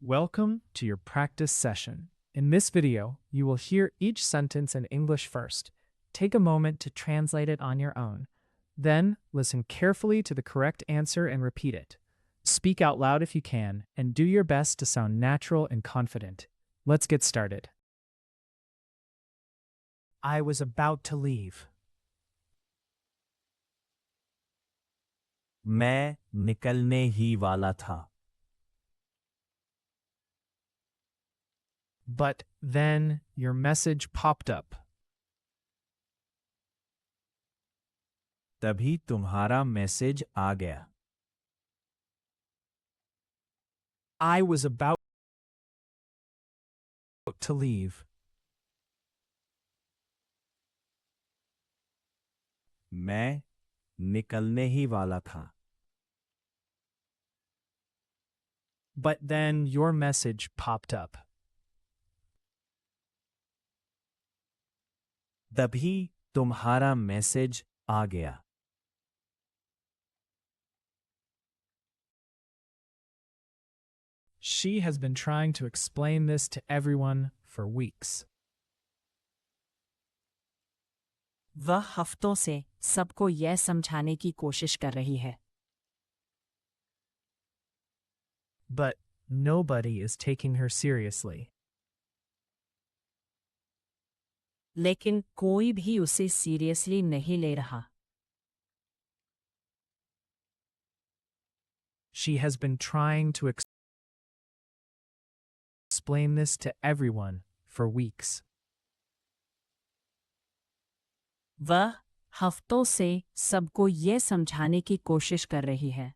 Welcome to your practice session. In this video, you will hear each sentence in English first. Take a moment to translate it on your own. Then, listen carefully to the correct answer and repeat it. Speak out loud if you can, and do your best to sound natural and confident. Let's get started. I was about to leave. मैं निकलने ही वाला था। But then your message popped up. तभी तुम्हारा message आ गया। I was about to leave. मैं निकलने ही वाला था। But then your message popped up. तभी तुम्हारा मैसेज आ गया। She has been trying to explain this to everyone for weeks. वह हफ्तों से सबको यह समझाने की कोशिश कर रही है, But nobody is taking her seriously. लेकिन कोई भी उसे सीरियसली नहीं ले रहा। She has been trying to explain this to everyone for weeks. वह हफ्तों से सबको यह समझाने की कोशिश कर रही है,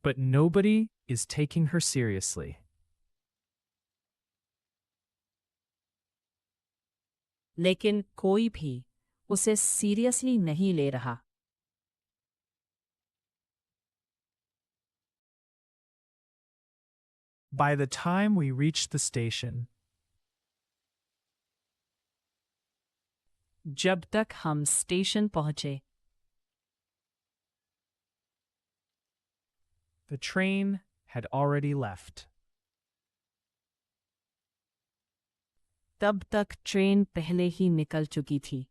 But nobody is taking her seriously. लेकिन कोई भी उसे सीरियसली नहीं ले रहा। By the time we reached the station, जब तक हम स्टेशन पहुंचे, the train had already left. तब तक ट्रेन पहले ही निकल चुकी थी।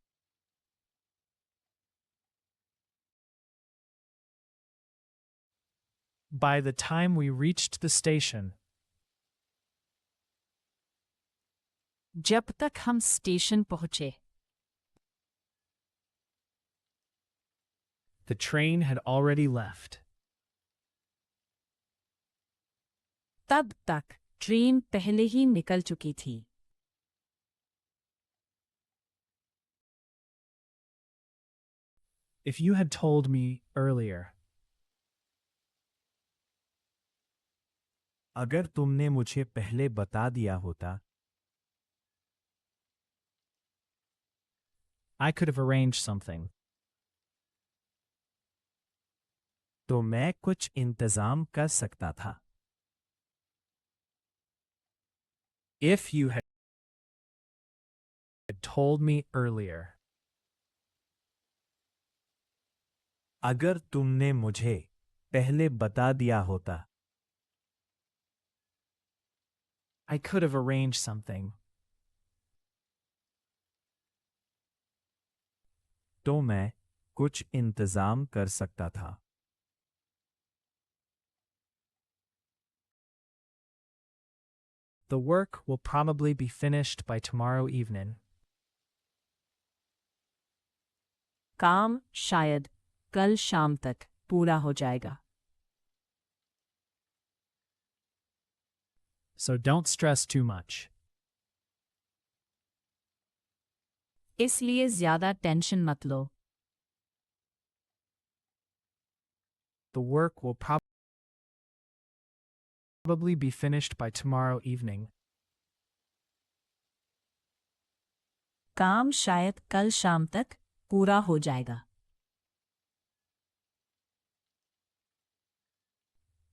By the time we reached the station, जब तक हम स्टेशन पहुंचे, the train had already left. तब तक ट्रेन पहले ही निकल चुकी थी। If you had told me earlier, अगर तुमने मुझे पहले बता दिया होता, I could have arranged something. तो मैं कुछ इंतजाम कर सकता था। If you had told me earlier, अगर तुमने मुझे पहले बता दिया होता, I could have arranged something. तो मैं कुछ इंतजाम कर सकता था। The work will probably be finished by tomorrow evening. काम शायद कल शाम तक पूरा हो जाएगा, So don't stress too much. इसलिए ज्यादा टेंशन मत लो। The work will probably be finished by tomorrow evening. काम शायद कल शाम तक पूरा हो जाएगा,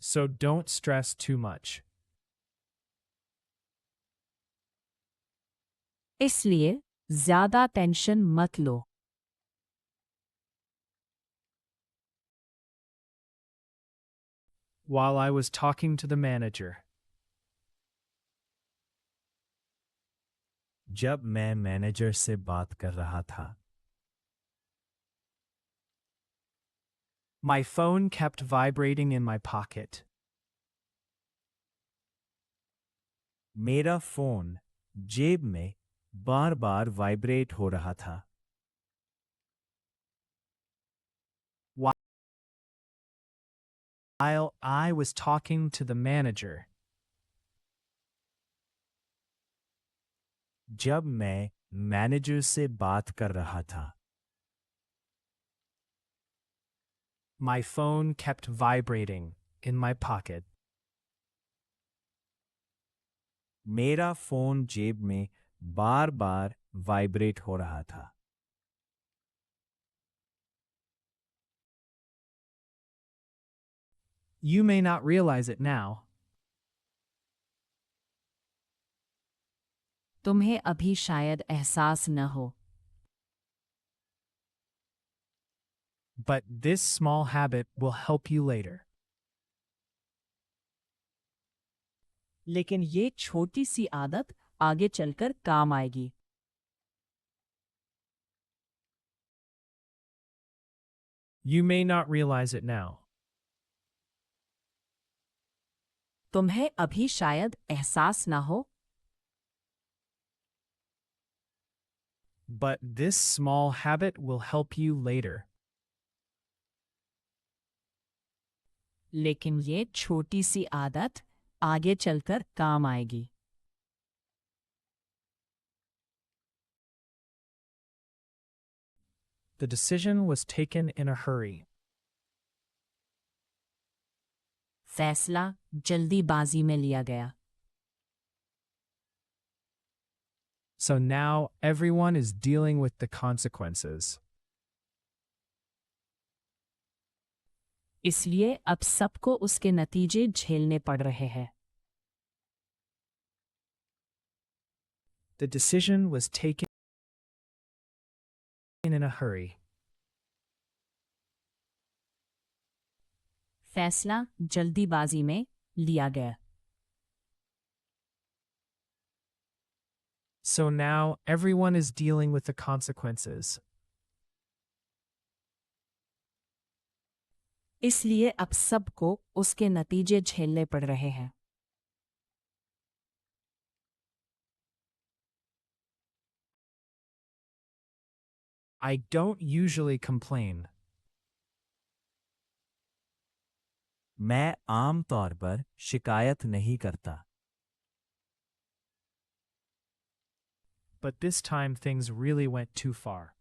So don't stress too much. इसलिए ज्यादा टेंशन मत लो। while I was talking to the manager. जब मैं मैनेजर से बात कर रहा था. My phone kept vibrating in my pocket. मेरा फोन जेब में बार बार वाइब्रेट हो रहा था. While I was talking to the manager. जब मैं मैनेजर से बात कर रहा था. My phone kept vibrating in my pocket. मेरा फोन जेब में बार बार वाइब्रेट हो रहा था. You may not realize it now, तुम्हें अभी शायद एहसास न हो, but this small habit will help you later. लेकिन ये छोटी सी आदत आगे चलकर काम आएगी. You may not realize it now, तुम्हें अभी शायद एहसास न हो, but this small habit will help you later. लेकिन ये छोटी सी आदत आगे चलकर काम आएगी. The decision was taken in a hurry. फैसला जल्दीबाजी में लिया गया. So now everyone is dealing with the consequences. इसलिए अब सबको उसके नतीजे झेलने पड़ रहे हैं. The decision was taken in a hurry. फैसला जल्दीबाजी में लिया गया. So now everyone is dealing with the consequences. इसलिए अब सबको उसके नतीजे झेलने पड़ रहे हैं. I don't usually complain, मैं आम तौर पर शिकायत नहीं करता. but this time things really went too far.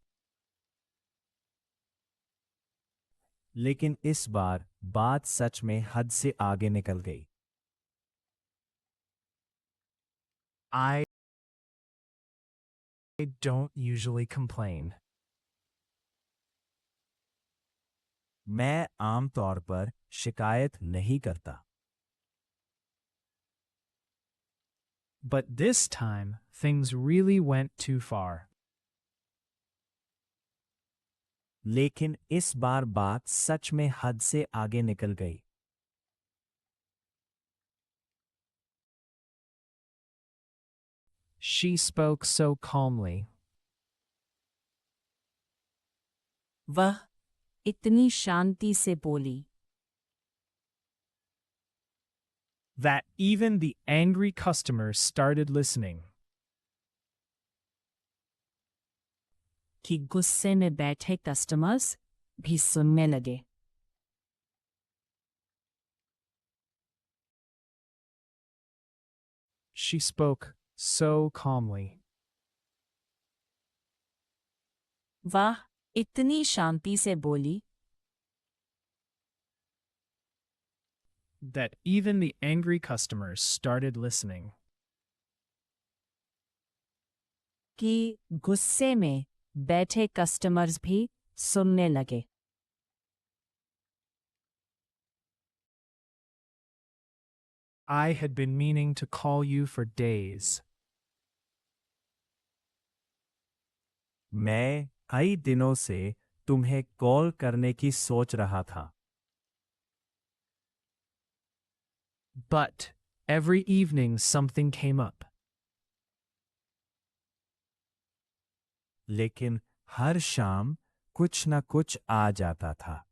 लेकिन इस बार बात सच में हद से आगे निकल गई. I don't usually complain, मैं आम तौर पर शिकायत नहीं करता. but this time things really went too far. लेकिन इस बार बात सच में हद से आगे निकल गई. She spoke so calmly. वह इतनी शांति से बोली that even the angry customers started listening. कि गुस्से में बैठे कस्टमर्स भी सुनने लगे. She spoke so calmly. वह इतनी शांति से बोली that even the angry customers started listening. कि गुस्से में बैठे कस्टमर्स भी सुनने लगे. I had been meaning to call you for days. मैं कई दिनों से तुम्हें कॉल करने की सोच रहा था. But every evening something came up. लेकिन हर शाम कुछ न कुछ आ जाता था।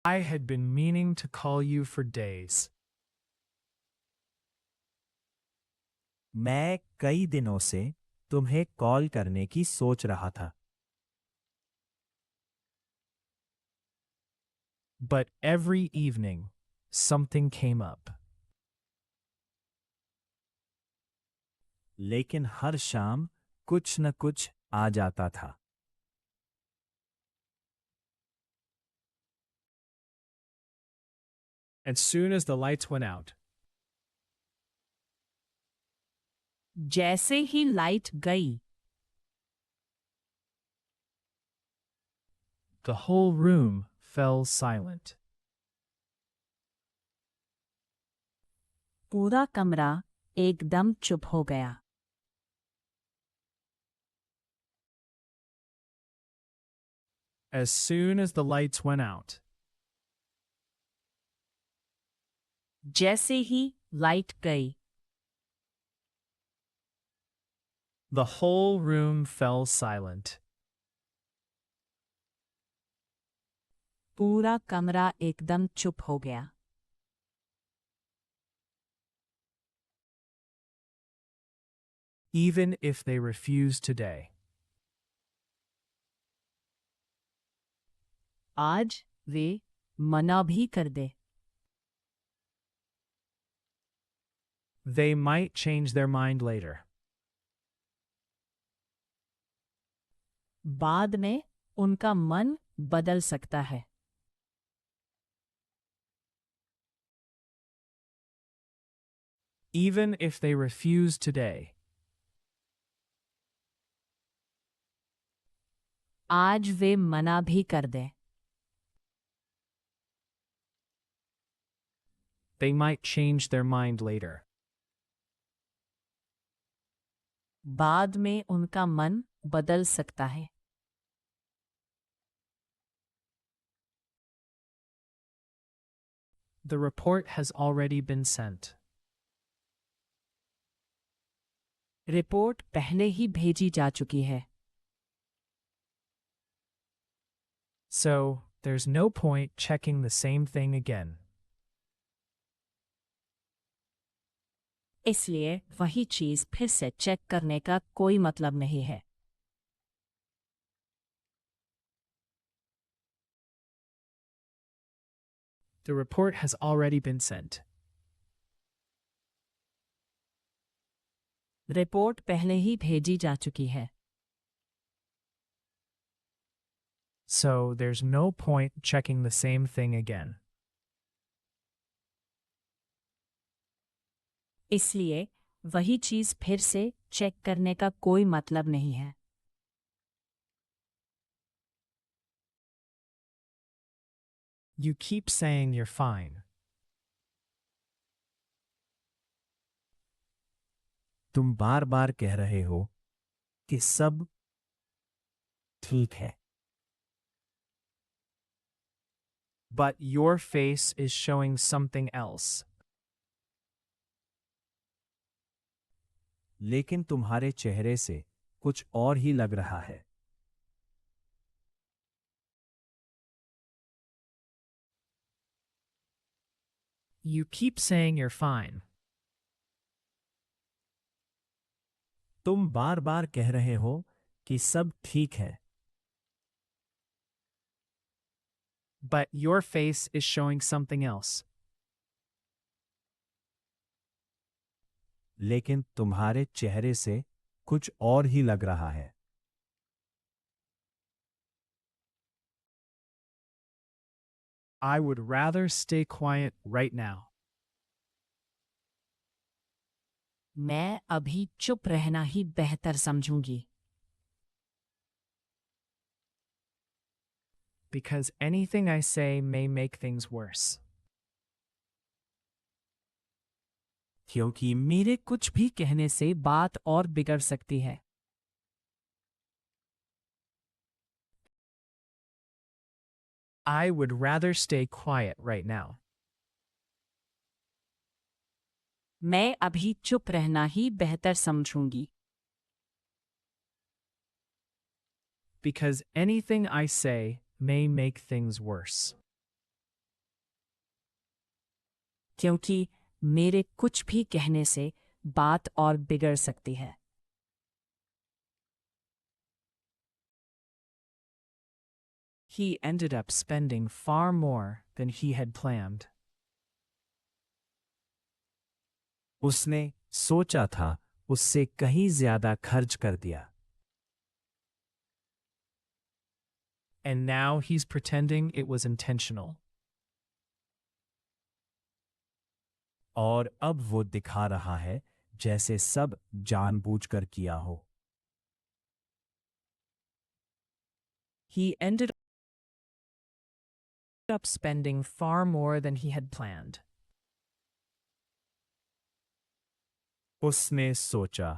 I had been meaning to call you for days. मैं कई दिनों से तुम्हें कॉल करने की सोच रहा था। But every evening something came up. लेकिन हर शाम कुछ न कुछ आ जाता था। As soon as the lights went out, जैसे ही लाइट गई, the whole room fell silent. पूरा कमरा एकदम चुप हो गया। As soon as the lights went out, जैसे ही लाइट गई, the whole room fell silent. पूरा कमरा एकदम चुप हो गया। Even if they refuse today. आज वे मना भी कर दे, They might change their mind later. बाद में उनका मन बदल सकता है। Even if they refuse today. आज वे मना भी कर दे, They might change their mind later. बाद में उनका मन बदल सकता है। The report has already been sent. Report पहले ही भेजी जा चुकी है, So, there's no point checking the same thing again. इसलिए वही चीज फिर से चेक करने का कोई मतलब नहीं है। The report has already been sent. Report पहले ही भेजी जा चुकी है, So, there's no point checking the same thing again. इसलिए वही चीज फिर से चेक करने का कोई मतलब नहीं है। You keep saying you're fine. तुम बार बार कह रहे हो कि सब ठीक है, But your face is showing something else. लेकिन तुम्हारे चेहरे से कुछ और ही लग रहा है। You keep saying you're fine. तुम बार बार कह रहे हो कि सब ठीक है, But your face is showing something else. लेकिन तुम्हारे चेहरे से कुछ और ही लग रहा है। I would rather stay quiet right now. मैं अभी चुप रहना ही बेहतर समझूंगी, Because anything I say may make things worse. क्योंकि मेरे कुछ भी कहने से बात और बिगड़ सकती है। I would rather stay quiet right now. मैं अभी चुप रहना ही बेहतर समझूंगी, Because anything I say may make things worse. क्योंकि मेरे कुछ भी कहने से बात और बिगड़ सकती है। He ended up spending far more than he had planned. उसने सोचा था उससे कहीं ज्यादा खर्च कर दिया And now he's pretending it was intentional. और अब वो दिखा रहा है जैसे सब जानबूझकर किया हो He ended up spending far more than he had planned. उसने सोचा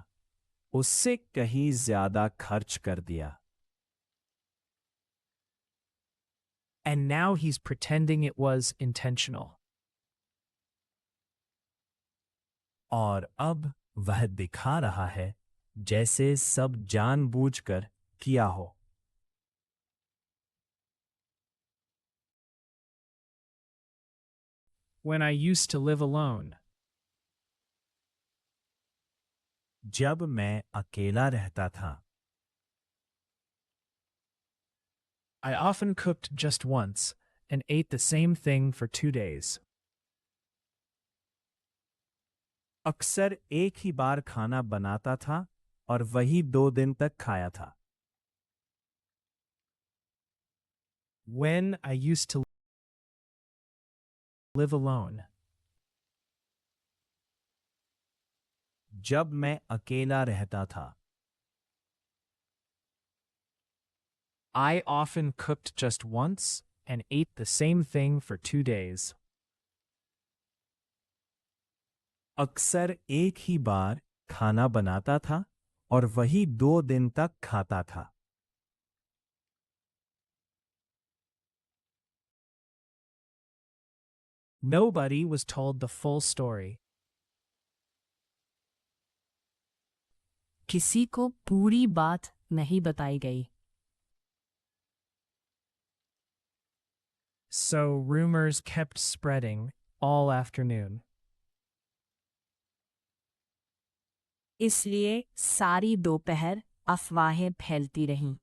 उससे कहीं ज्यादा खर्च कर दिया And now he's pretending it was intentional. और अब वह दिखा रहा है जैसे सब जानबूझकर किया हो When I used to live alone, जब मैं अकेला रहता था I often cooked just once and ate the same thing for 2 days. अक्सर एक ही बार खाना बनाता था और वही 2 दिन तक खाया था When I used to live alone, जब मैं अकेला रहता था I often cooked just once and ate the same thing for 2 days. अक्सर एक ही बार खाना बनाता था और वही 2 दिन तक खाता था Nobody was told the full story. किसी को पूरी बात नहीं बताई गई, So rumors kept spreading all afternoon. इसलिए सारी दोपहर अफवाहें फैलती रहीं।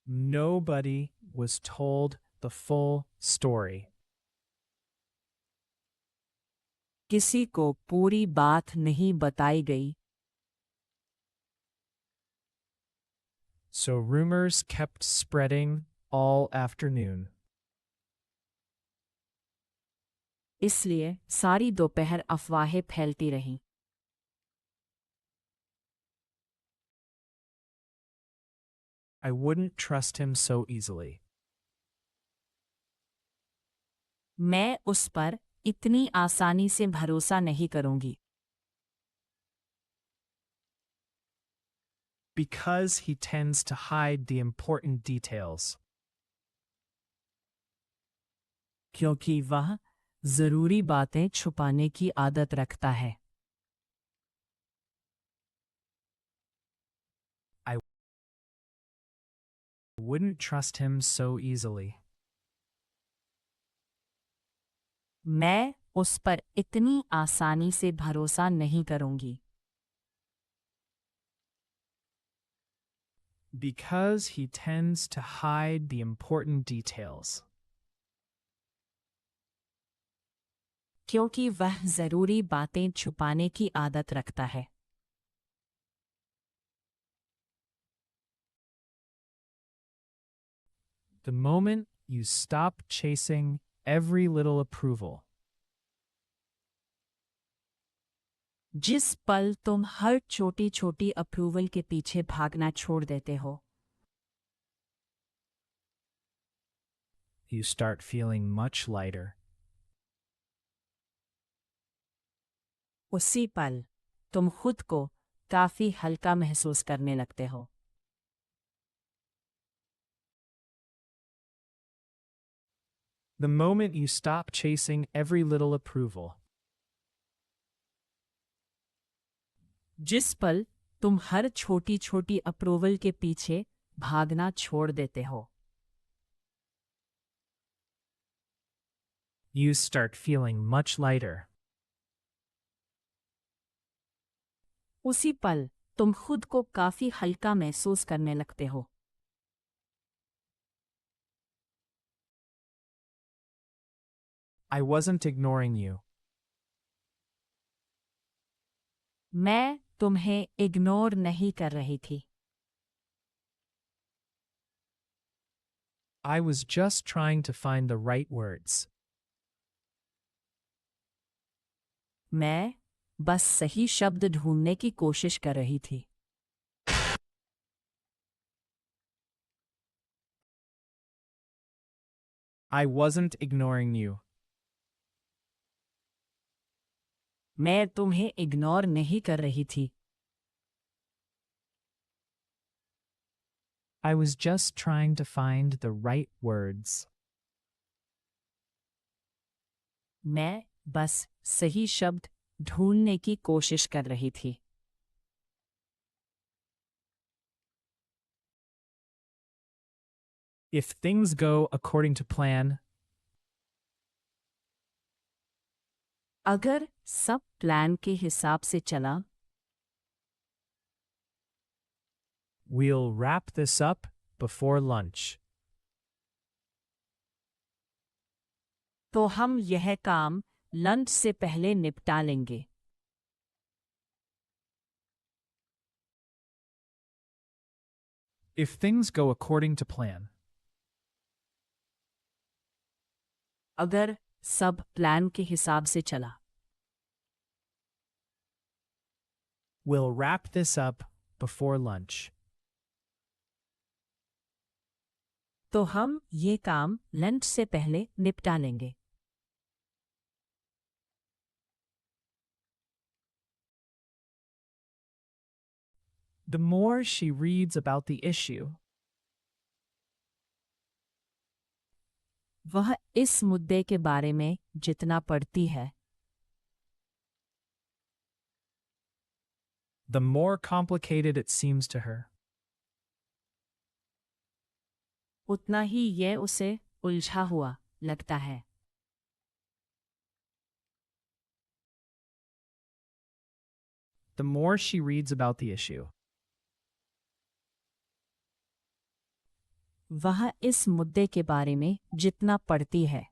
Nobody was told the full story. किसी को पूरी बात नहीं बताई गई, So rumors kept spreading all afternoon. इसलिए सारी दोपहर अफवाहें फैलती रहीं। I wouldn't trust him so easily. मैं उस पर इतनी आसानी से भरोसा नहीं करूंगी, Because he tends to hide the important details. क्योंकि वह जरूरी बातें छुपाने की आदत रखता है। I wouldn't trust him so easily. मैं उस पर इतनी आसानी से भरोसा नहीं करूंगी, Because he tends to hide the important details. क्योंकि वह जरूरी बातें छुपाने की आदत रखता है। The moment you stop chasing every little approval, जिस पल तुम हर छोटी छोटी अप्रूवल के पीछे भागना छोड़ देते हो, you start feeling much lighter. उसी पल तुम खुद को काफी हल्का महसूस करने लगते हो। The moment you stop chasing every little approval. जिस पल तुम हर छोटी छोटी अप्रूवल के पीछे भागना छोड़ देते हो, You start feeling much lighter. उसी पल तुम खुद को काफी हल्का महसूस करने लगते हो। I wasn't ignoring you. मैं तुम्हें इग्नोर नहीं कर रही थी। I was just trying to find the right words. मैं बस सही शब्द ढूंढने की कोशिश कर रही थी। I wasn't ignoring you. मैं तुम्हें इग्नोर नहीं कर रही थी। I was just trying to find the right words. मैं बस सही शब्द ढूंढने की कोशिश कर रही थी। If things go according to plan, अगर सब प्लान के हिसाब से चला, we'll wrap this up before lunch. तो हम यह काम लंच से पहले निपटा लेंगे। If things go according to plan, अगर सब प्लान के हिसाब से चला, we'll wrap this up before lunch. तो हम ये काम लंच से पहले निपटा लेंगे। The more she reads about the issue, वह इस मुद्दे के बारे में जितना पढ़ती है, the more complicated it seems to her. उतना ही यह उसे उलझा हुआ लगता है। The more she reads about the issue, वह इस मुद्दे के बारे में जितना पढ़ती है,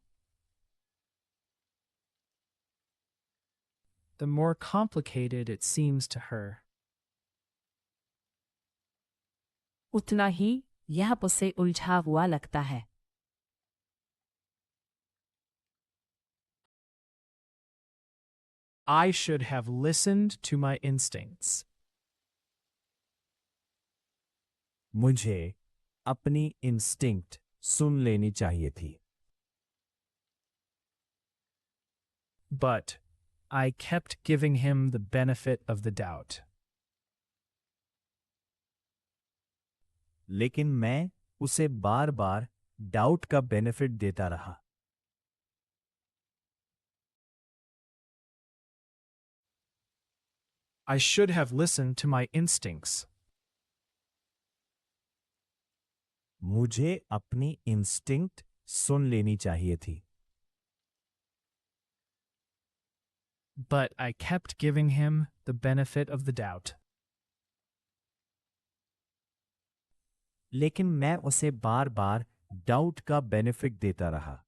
the more complicated it seems to her. उतना ही यह उसे उलझा हुआ लगता है। I should have listened to my instincts. मुझे अपनी इंस्टिंक्ट सुन लेनी चाहिए थी, But I kept giving him the benefit of the doubt. लेकिन मैं उसे बार बार डाउट का बेनिफिट देता रहा। I should have listened to my instincts. मुझे अपनी इंस्टिंक्ट सुन लेनी चाहिए थी, But I kept giving him the benefit of the doubt. लेकिन मैं उसे बार बार डाउट का बेनिफिट देता रहा।